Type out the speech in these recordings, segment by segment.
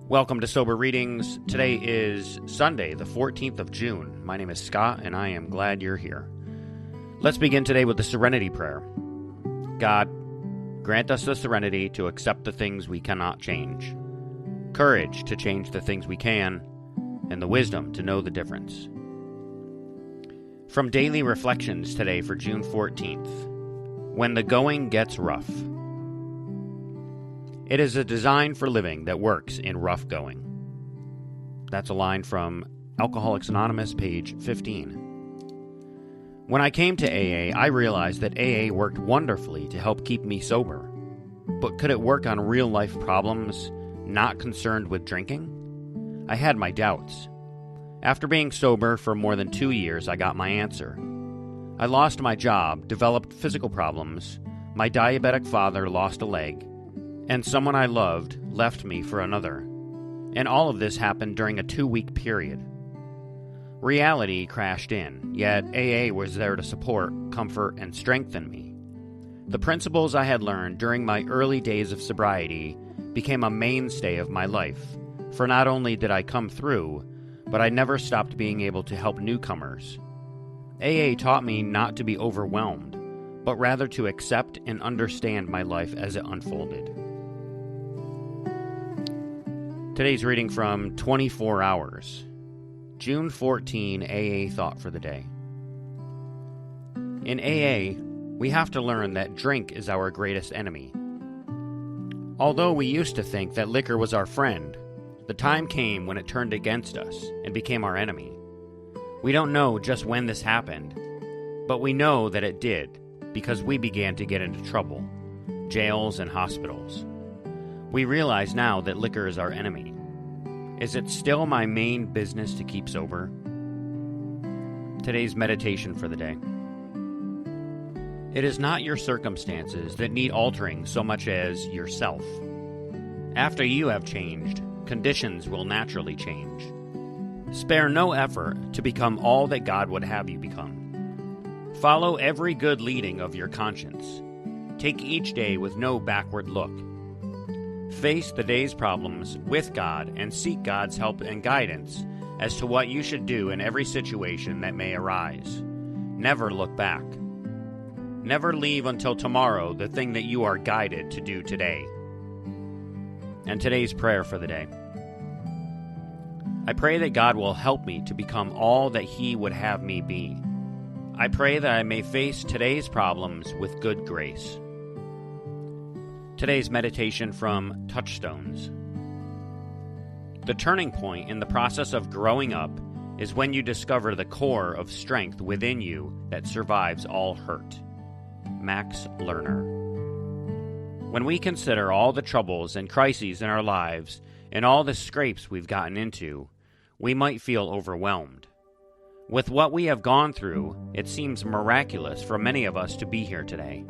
Welcome to Sober Readings. Today is Sunday, the 14th of June. My name is Scott, and I am glad you're here. Let's begin today with the Serenity Prayer. God, grant us the serenity to accept the things we cannot change, courage to change the things we can, and the wisdom to know the difference. From Daily Reflections today for June 14th. When the going gets rough. It is a design for living that works in rough going. That's a line from Alcoholics Anonymous, page 15. When I came to AA, I realized that AA worked wonderfully to help keep me sober. But could it work on real-life problems not concerned with drinking? I had my doubts. After being sober for more than 2 years, I got my answer. I lost my job, developed physical problems, my diabetic father lost a leg, and someone I loved left me for another. And all of this happened during a 2-week period. Reality crashed in, yet AA was there to support, comfort, and strengthen me. The principles I had learned during my early days of sobriety became a mainstay of my life, for not only did I come through, but I never stopped being able to help newcomers. AA taught me not to be overwhelmed, but rather to accept and understand my life as it unfolded. Today's reading from 24 Hours, June 14 AA Thought for the Day. In AA, we have to learn that drink is our greatest enemy. Although we used to think that liquor was our friend, the time came when it turned against us and became our enemy. We don't know just when this happened, but we know that it did because we began to get into trouble, jails and hospitals. We realize now that liquor is our enemy. Is it still my main business to keep sober? Today's meditation for the day. It is not your circumstances that need altering so much as yourself. After you have changed, conditions will naturally change. Spare no effort to become all that God would have you become. Follow every good leading of your conscience. Take each day with no backward look. Face the day's problems with God and seek God's help and guidance as to what you should do in every situation that may arise. Never look back. Never leave until tomorrow the thing that you are guided to do today. And today's prayer for the day. I pray that God will help me to become all that He would have me be. I pray that I may face today's problems with good grace. Today's meditation from Touchstones. The turning point in the process of growing up is when you discover the core of strength within you that survives all hurt. Max Lerner. When we consider all the troubles and crises in our lives and all the scrapes we've gotten into, we might feel overwhelmed. With what we have gone through, it seems miraculous for many of us to be here today.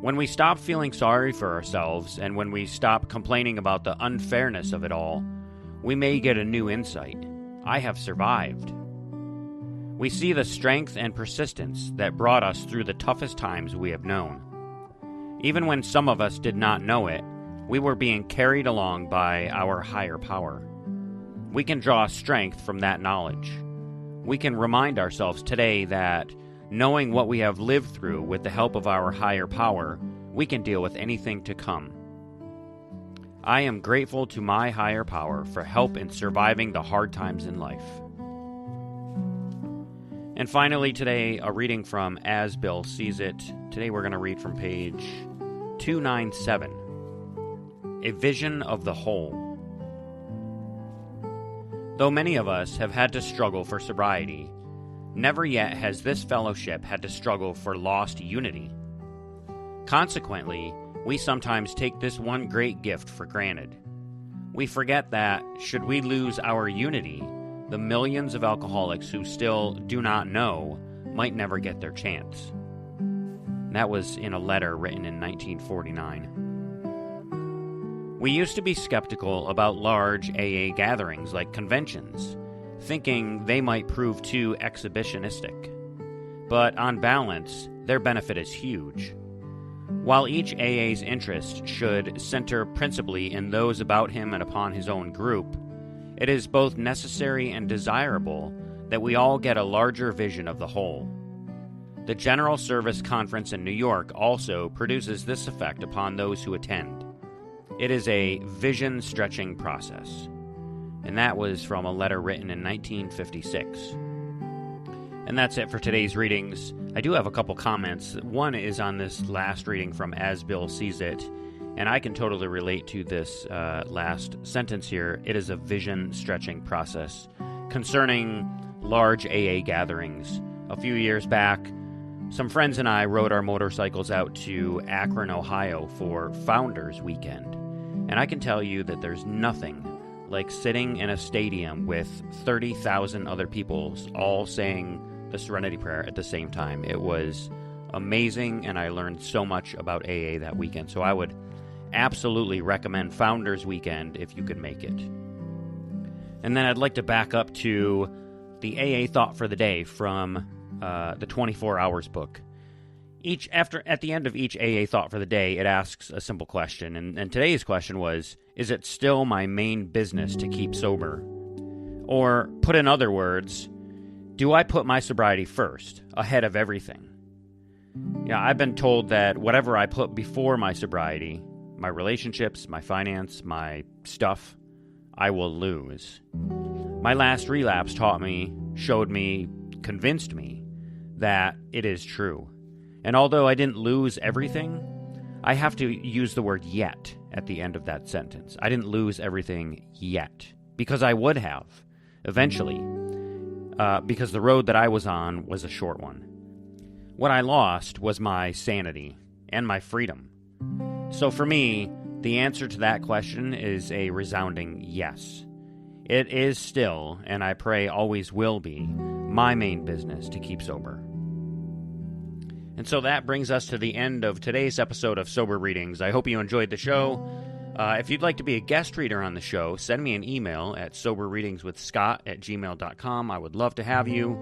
When we stop feeling sorry for ourselves and when we stop complaining about the unfairness of it all, we may get a new insight. I have survived. We see the strength and persistence that brought us through the toughest times we have known. Even when some of us did not know it, we were being carried along by our higher power. We can draw strength from that knowledge. We can remind ourselves today that knowing what we have lived through with the help of our higher power, we can deal with anything to come. I am grateful to my higher power for help in surviving the hard times in life. And finally today, a reading from As Bill Sees It. Today we're going to read from page 297, A Vision of the Whole. Though many of us have had to struggle for sobriety, never yet has this fellowship had to struggle for lost unity. Consequently, we sometimes take this one great gift for granted. We forget that, should we lose our unity, the millions of alcoholics who still do not know might never get their chance. That was in a letter written in 1949. We used to be skeptical about large AA gatherings like conventions, thinking they might prove too exhibitionistic. But on balance, their benefit is huge. While each AA's interest should center principally in those about him and upon his own group, it is both necessary and desirable that we all get a larger vision of the whole. The General Service Conference in New York also produces this effect upon those who attend. It is a vision-stretching process. And that was from a letter written in 1956. And that's it for today's readings. I do have a couple comments. One is on this last reading from As Bill Sees It, and I can totally relate to this last sentence here. It is a vision-stretching process concerning large AA gatherings. A few years back, some friends and I rode our motorcycles out to Akron, Ohio for Founders Weekend. And I can tell you that there's nothing like sitting in a stadium with 30,000 other people all saying the Serenity Prayer at the same time. It was amazing, and I learned so much about AA that weekend. So I would absolutely recommend Founders Weekend if you could make it. And then I'd like to back up to the AA Thought for the Day from the 24 Hours book. At the end of each AA Thought for the Day, it asks a simple question, and today's question was, is it still my main business to keep sober? Or, put in other words, do I put my sobriety first, ahead of everything? Yeah, I've been told that whatever I put before my sobriety, my relationships, my finance, my stuff, I will lose. My last relapse convinced me that it is true. And although I didn't lose everything, I have to use the word yet at the end of that sentence. I didn't lose everything yet, because I would have, eventually, because the road that I was on was a short one. What I lost was my sanity and my freedom. So for me, the answer to that question is a resounding yes. It is still, and I pray always will be, my main business to keep sober. And so that brings us to the end of today's episode of Sober Readings. I hope you enjoyed the show. If you'd like to be a guest reader on the show, send me an email at soberreadingswithscott@gmail.com. I would love to have you.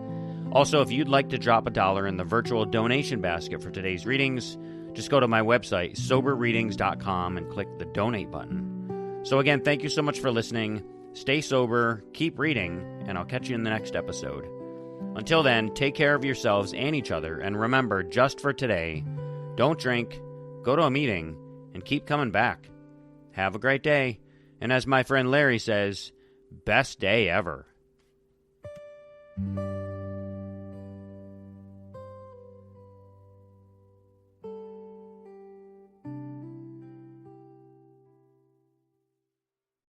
Also, if you'd like to drop $1 in the virtual donation basket for today's readings, just go to my website, soberreadings.com, and click the donate button. So again, thank you so much for listening. Stay sober, keep reading, and I'll catch you in the next episode. Until then, take care of yourselves and each other, and remember, just for today, don't drink, go to a meeting, and keep coming back. Have a great day, and as my friend Larry says, best day ever.